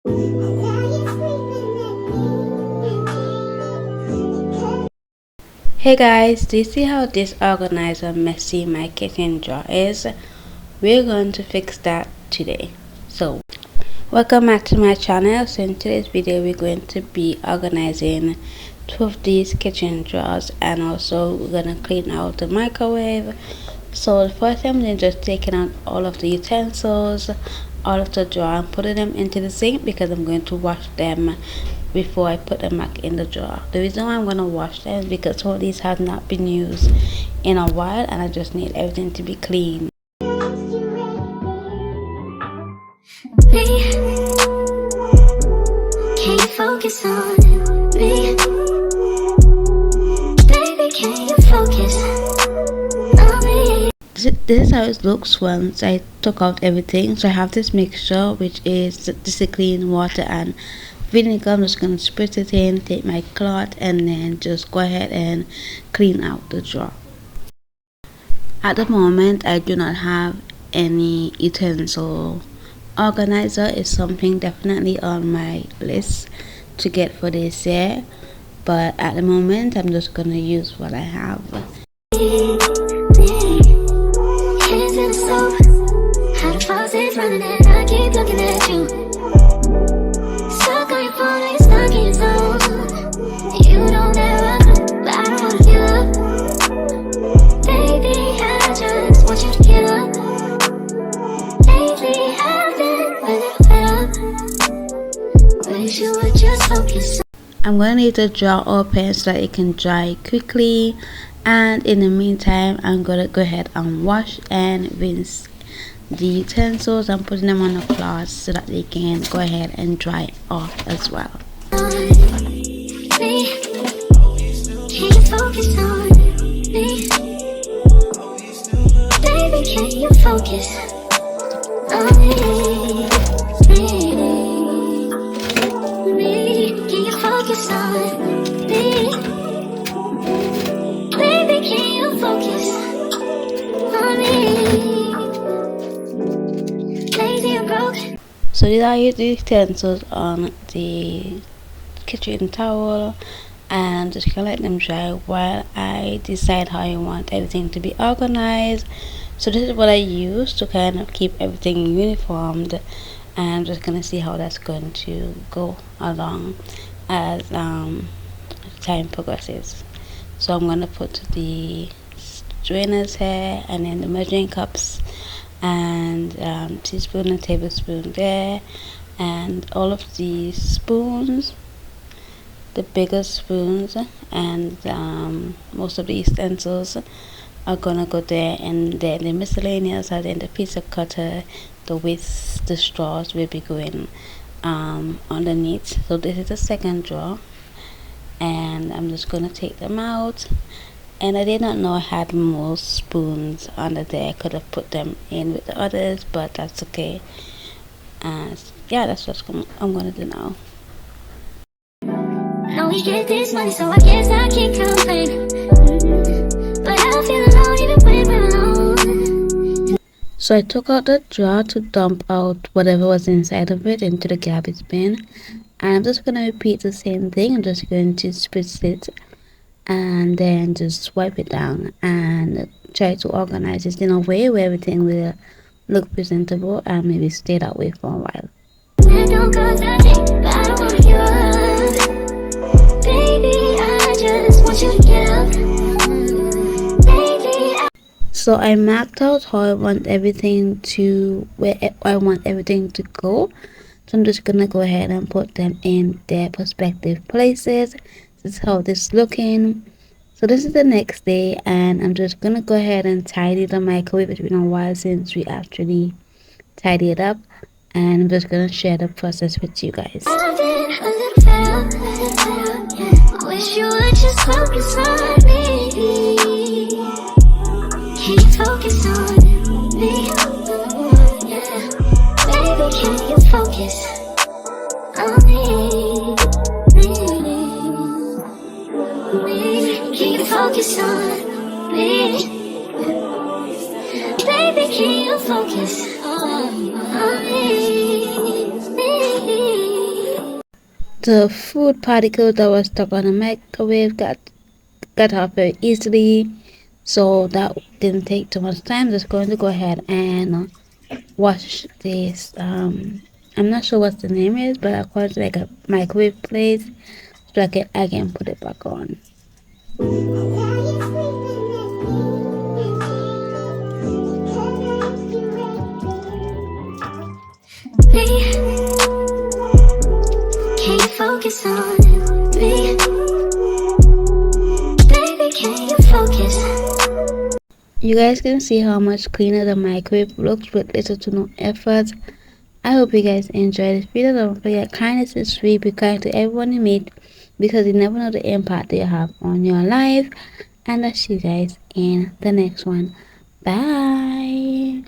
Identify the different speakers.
Speaker 1: Hey guys, do you see how disorganized and messy my kitchen drawer is? We're going to fix that today. So, welcome back to my channel. So in today's video, we're going to be organizing two of these kitchen drawers, and also we're going to clean out the microwave. So the first thing I'm doing is just taking out all of the utensils out of the drawer and putting them into the sink, because I'm going to wash them before I put them back in the drawer. The reason why I'm going to wash them is because some of these have not been used in a while, and I just need everything to be clean. Can you focus on me? Baby, can you focus on me? This is how it looks once I took out everything. So I have this mixture, which is this clean water and vinegar. I'm just going to spritz it in, take my cloth, and then just go ahead and clean out the drawer. At the moment, I do not have any utensil organizer. Is something definitely on my list to get for this year, but at the moment I'm just going to use what I have. I'm going to leave the drawer open so that it can dry quickly, and in the meantime I'm going to go ahead and wash and rinse the utensils and putting them on the cloth so that they can go ahead and dry off as well. Can you focus on me? Baby, can you focus on me? Focus on me. Baby, can you focus on me? Lazy and broke. So these are the utensils on the kitchen towel, and just gonna let them dry while I decide how I want everything to be organized. So this is what I use to kind of keep everything uniformed, and I'm just gonna see how that's going to go along as time progresses. So I'm going to put the strainers here, and then the measuring cups, and teaspoon and tablespoon there, and all of the spoons, the bigger spoons, and most of the utensils are gonna go there, and then the miscellaneous, and then the pizza cutter, the whisks, the straws will be going underneath. So this is the second drawer, and I'm just going to take them out. And I did not know I had more spoons under there. I could have put them in with the others, but that's okay. Yeah, that's what I'm going to do now. Now we get this money, so I guess I can't complain. But I don't feel alone even when we're alone. So I took out the drawer to dump out whatever was inside of it into the garbage bin, and I'm just going to repeat the same thing. I'm just going to spritz it and then just wipe it down and try to organize it in a way where everything will look presentable and maybe stay that way for a while. So I mapped out how I want everything to, where I want everything to go. So I'm just gonna go ahead and put them in their respective places. This is how this is looking. So this is the next day, and I'm just gonna go ahead and tidy the microwave. It's been a while since we actually tidy it up, and I'm just gonna share the process with you guys. Wish you would just focus on me. Can you focus on me? Yeah. Baby, can you focus on me? Can you focus on me? Baby, can you focus on me? The food particles that were stuck on the microwave got off very easily, so that didn't take too much time. Just going to go ahead and wash this. I'm not sure what the name is, but I call it like a microwave plate, so I can put it back on. Can you focus on me? Baby, can you focus? You guys can see how much cleaner the microwave looks with little to no effort. I hope you guys enjoyed this video. Don't forget, kindness is free. Be kind to everyone you meet, because you never know the impact they have on your life. And I'll see you guys in the next one. Bye.